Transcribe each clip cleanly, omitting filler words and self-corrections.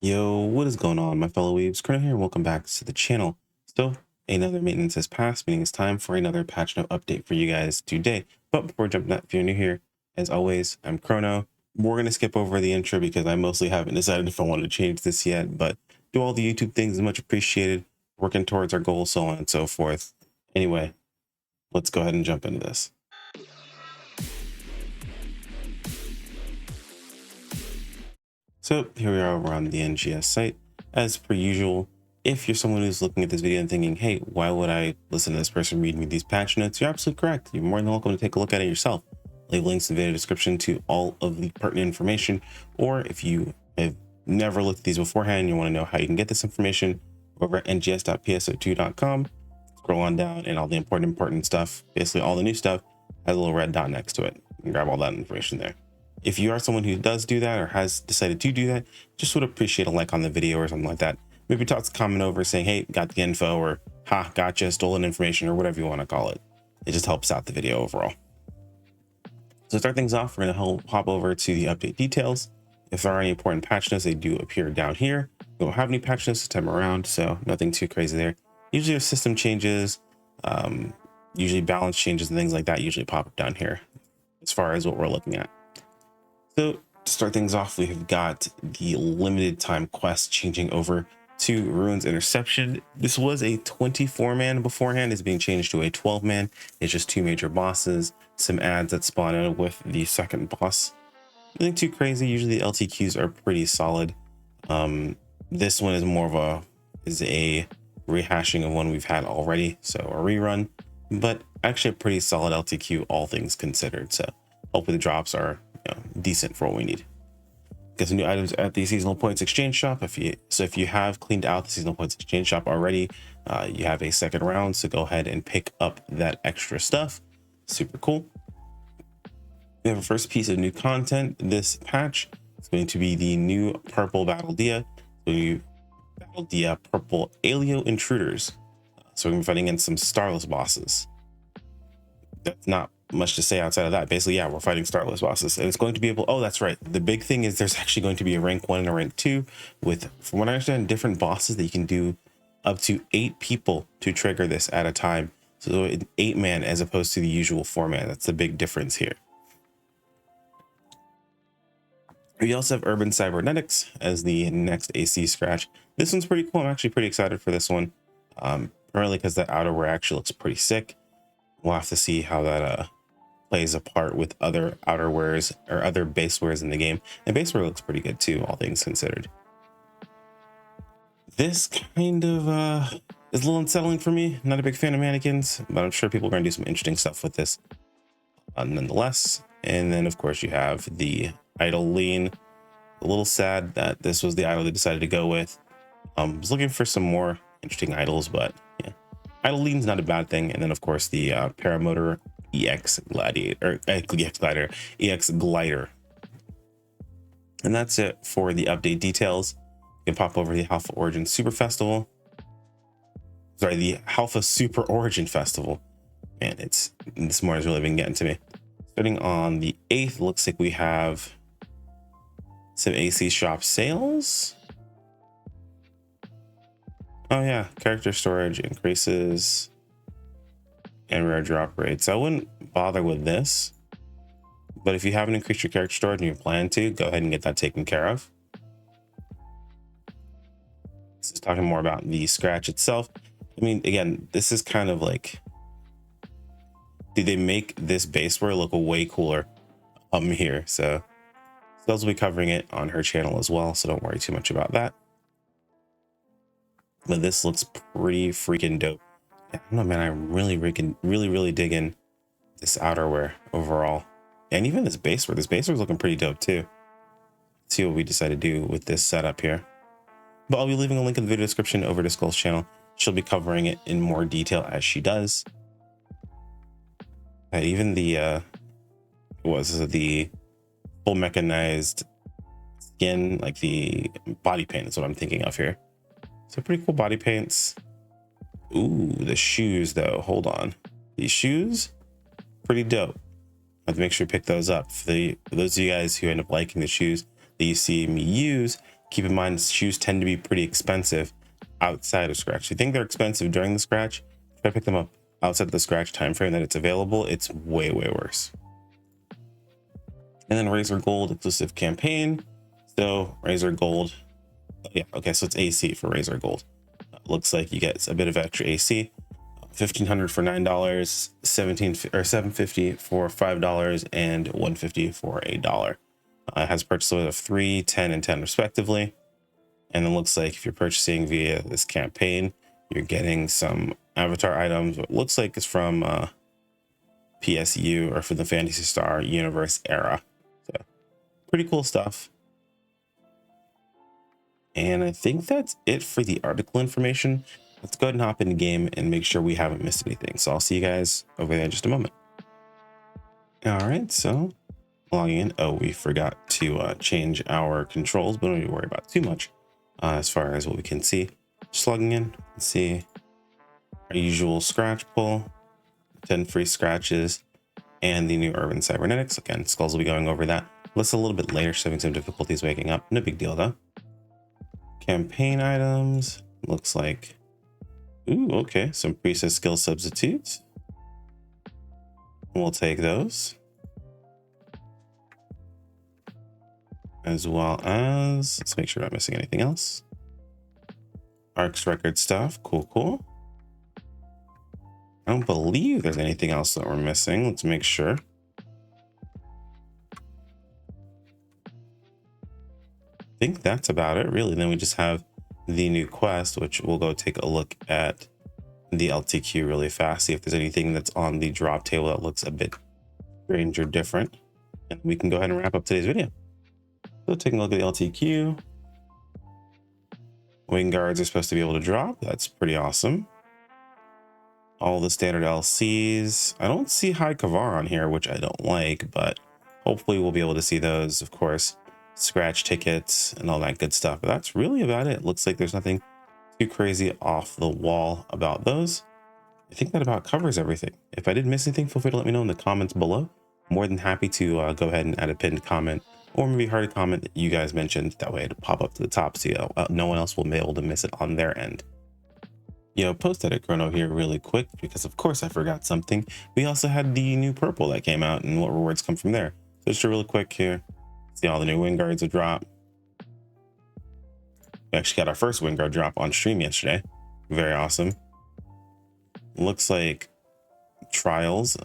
Yo, what is going on, my fellow weebs? Chrono here, welcome back to the channel. So, another maintenance has passed, meaning it's time for another patch note update for you guys today. But before jumping that, if you're new here, as always, I'm Chrono. We're going to skip over the intro because I mostly haven't decided if I want to change this yet, but do all the YouTube things is much appreciated, working towards our goals, so on and so forth. Anyway, let's go ahead and jump into this. So here we are over on the NGS site. As per usual, if you're someone who's looking at this video and thinking, hey, why would I listen to this person read me these patch notes? You're absolutely correct. You're more than welcome to take a look at it yourself. Leave links in the video description to all of the pertinent information. Or if you have never looked at these beforehand, you want to know how you can get this information, over at ngs.pso2.com. Scroll on down and all the important stuff, basically all the new stuff, has a little red dot next to it. You can grab all that information there. If you are someone who does do that or has decided to do that, just would appreciate a like on the video or something like that. Maybe toss a comment over saying, hey, got the info, or ha, gotcha, stolen information, or whatever you want to call it. It just helps out the video overall. So to start things off, we're going to hop over to the update details. If there are any important patch notes, they do appear down here. We don't have any patch notes this time around, so nothing too crazy there. Usually there's system changes, usually balance changes and things like that usually pop up down here as far as what we're looking at. So to start things off, we have got the limited time quest changing over to Ruins Interception. This was a 24-man beforehand, is being changed to a 12-man. It's just two major bosses, some ads that spawn in with the second boss. Nothing too crazy. Usually the LTQs are pretty solid. This one is more of a rehashing of one we've had already, so a rerun, but actually a pretty solid LTQ, all things considered. So hopefully the drops are decent for what we need. Get some new items at the seasonal points exchange shop. If you have cleaned out the seasonal points exchange shop already, you have a second round, so go ahead and pick up that extra stuff. Super cool. We have a first piece of new content this patch. It's going to be the new purple battle dia. So battle dia purple alio intruders. So we're gonna be fighting against some starless bosses. That's not much to say outside of that. Basically, yeah, we're fighting starless bosses, and it's going to be able, oh, that's right, the big thing is there's actually going to be a rank 1 and a rank 2 with, from what I understand, different bosses that you can do up to 8 people to trigger this at a time. So an 8-man as opposed to the usual 4-man. That's the big difference here. We also have urban cybernetics as the next AC scratch. This one's pretty cool. I'm actually pretty excited for this one, primarily because that outerwear actually looks pretty sick. We'll have to see how that plays a part with other outerwears or other basewares in the game. And basewear looks pretty good too, all things considered. This kind of is a little unsettling for me. Not a big fan of mannequins, but I'm sure people are going to do some interesting stuff with this nonetheless. And then of course you have the idle lean. A little sad that this was the idol they decided to go with. I was looking for some more interesting idols, but yeah, idle lean's not a bad thing. And then of course the paramotor EX Gladiator, or EX Glider. And that's it for the update details. You can pop over to the Halpha Origin Super Festival. Sorry, the Halpha Super Origin Festival. Man, this morning's really been getting to me. Starting on the 8th, looks like we have some AC shop sales. Oh yeah, character storage increases and rare drop rates. I wouldn't bother with this, but if you haven't increased your character storage and you plan to, go ahead and get that taken care of. This is talking more about the scratch itself. I mean, again, this is kind of like, did they make this baseware look way cooler here? So Skulls will be covering it on her channel as well, so don't worry too much about that. But this looks pretty freaking dope. I don't know, man, I'm really digging this outerwear overall. And even this basewear. This basewear is looking pretty dope too. Let's see what we decide to do with this setup here. But I'll be leaving a link in the video description over to Skull's channel. She'll be covering it in more detail as she does. And even the the full mechanized skin, like the body paint is what I'm thinking of here. So pretty cool body paints. Ooh, the shoes though, hold on. These shoes, pretty dope. I have to make sure you pick those up. For those of you guys who end up liking the shoes that you see me use, keep in mind shoes tend to be pretty expensive outside of scratch. You think they're expensive during the scratch, if I pick them up outside the scratch time frame that it's available, it's way worse. And then Razor Gold exclusive campaign. So Razor Gold, yeah, okay, so it's AC for Razor Gold. Looks like you get a bit of extra AC. $1,500 for $9, 17 or $750 for $5, and $150 for $1. It has purchase limit of 3, 10, and 10 respectively. And it looks like if you're purchasing via this campaign, you're getting some avatar items. What looks like it's from PSU, or for the Phantasy Star universe era. So pretty cool stuff. And I think that's it for the article information. Let's go ahead and hop into game and make sure we haven't missed anything. So I'll see you guys over there in just a moment. All right, so logging in. Oh, we forgot to change our controls, but don't need to worry about too much as far as what we can see. Just logging in. Let's see our usual scratch pull, 10 free scratches, and the new urban cybernetics. Again, Skulls will be going over that. Listen a little bit later. She's having some difficulties waking up. No big deal though. Campaign items. Looks like, ooh, okay, some preset skill substitutes. We'll take those. As well as, let's make sure we're not missing anything else. Arcs record stuff. Cool. I don't believe there's anything else that we're missing. Let's make sure. I think that's about it, really. Then we just have the new quest, which we'll go take a look at the LTQ really fast, see if there's anything that's on the drop table that looks a bit strange or different. And we can go ahead and wrap up today's video. So taking a look at the LTQ. Wing guards are supposed to be able to drop. That's pretty awesome. All the standard LCs. I don't see High Kavar on here, which I don't like, but hopefully we'll be able to see those, of course. Scratch tickets and all that good stuff. But that's really about it. Looks like there's nothing too crazy off the wall about those. I think that about covers everything. If I did miss anything, feel free to let me know in the comments below. More than happy to go ahead and add a pinned comment, or maybe hard to comment that you guys mentioned. That way it'll pop up to the top, so no one else will be able to miss it on their end. Post edit chrono here really quick, because of course I forgot something. We also had the new purple that came out and what rewards come from there. So just really quick here. See all the new wing guards are drop. We actually got our first wing guard drop on stream yesterday. Very awesome. Looks like trials.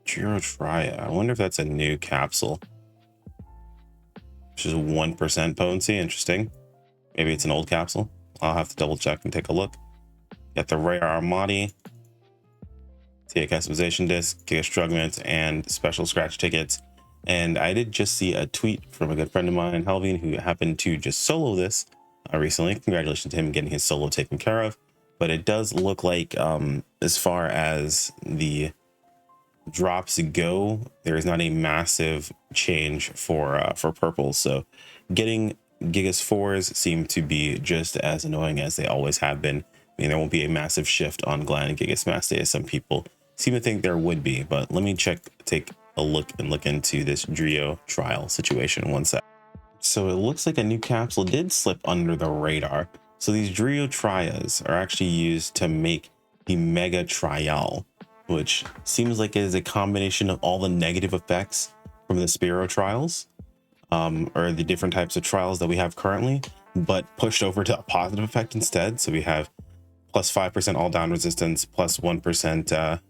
Giro Tria. I wonder if that's a new capsule. Which is 1% potency. Interesting. Maybe it's an old capsule. I'll have to double check and take a look. Got the Rare Armati, TA customization disc, Giga augment, and special scratch tickets. And I did just see a tweet from a good friend of mine, Halvin, who happened to just solo this recently. Congratulations to him getting his solo taken care of. But it does look like, as far as the drops go, there is not a massive change for purple. So getting Gigas 4s seem to be just as annoying as they always have been. I mean, there won't be a massive shift on Glenn and Gigas Mass Day as some people seem to think there would be, but let me take a look into this Drio trial situation one sec. So it looks like a new capsule did slip under the radar. So these Drio trials are actually used to make the Mega Trial, which seems like it is a combination of all the negative effects from the Spiro trials, or the different types of trials that we have currently, but pushed over to a positive effect instead. So we have plus 5% all down resistance, plus 1%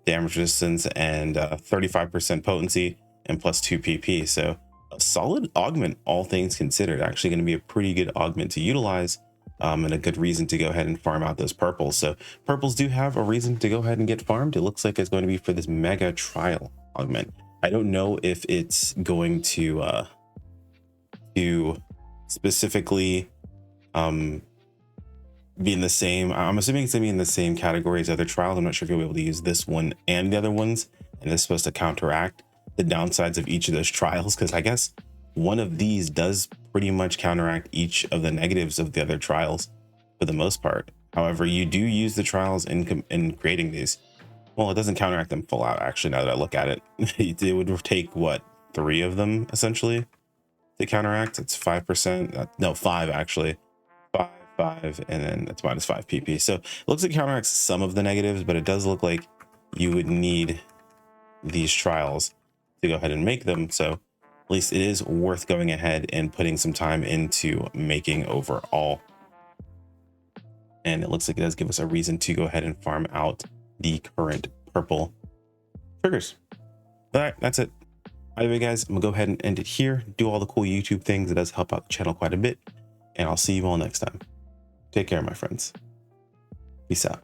damage resistance, and 35% potency, and plus 2 PP. So a solid augment, all things considered. Actually going to be a pretty good augment to utilize, and a good reason to go ahead and farm out those purples. So purples do have a reason to go ahead and get farmed. It looks like it's going to be for this Mega Trial augment. I don't know if it's going to specifically be in the same, I'm assuming it's gonna be in the same category as other trials. I'm not sure if you'll be able to use this one and the other ones, and it's supposed to counteract the downsides of each of those trials, because I guess one of these does pretty much counteract each of the negatives of the other trials for the most part. However, you do use the trials in creating these. Well, it doesn't counteract them full out, actually, now that I look at it. It would take, what, 3 of them essentially to counteract. It's 5%, no, 5 actually. 5, and then it's minus 5 pp. So it looks like it counteracts some of the negatives, but it does look like you would need these trials to go ahead and make them. So at least it is worth going ahead and putting some time into making overall. And it looks like it does give us a reason to go ahead and farm out the current purple triggers. All right, that's it. Anyway, guys, I'm gonna go ahead and end it here. Do all the cool YouTube things. It does help out the channel quite a bit. And I'll see you all next time. Take care, my friends. Peace out.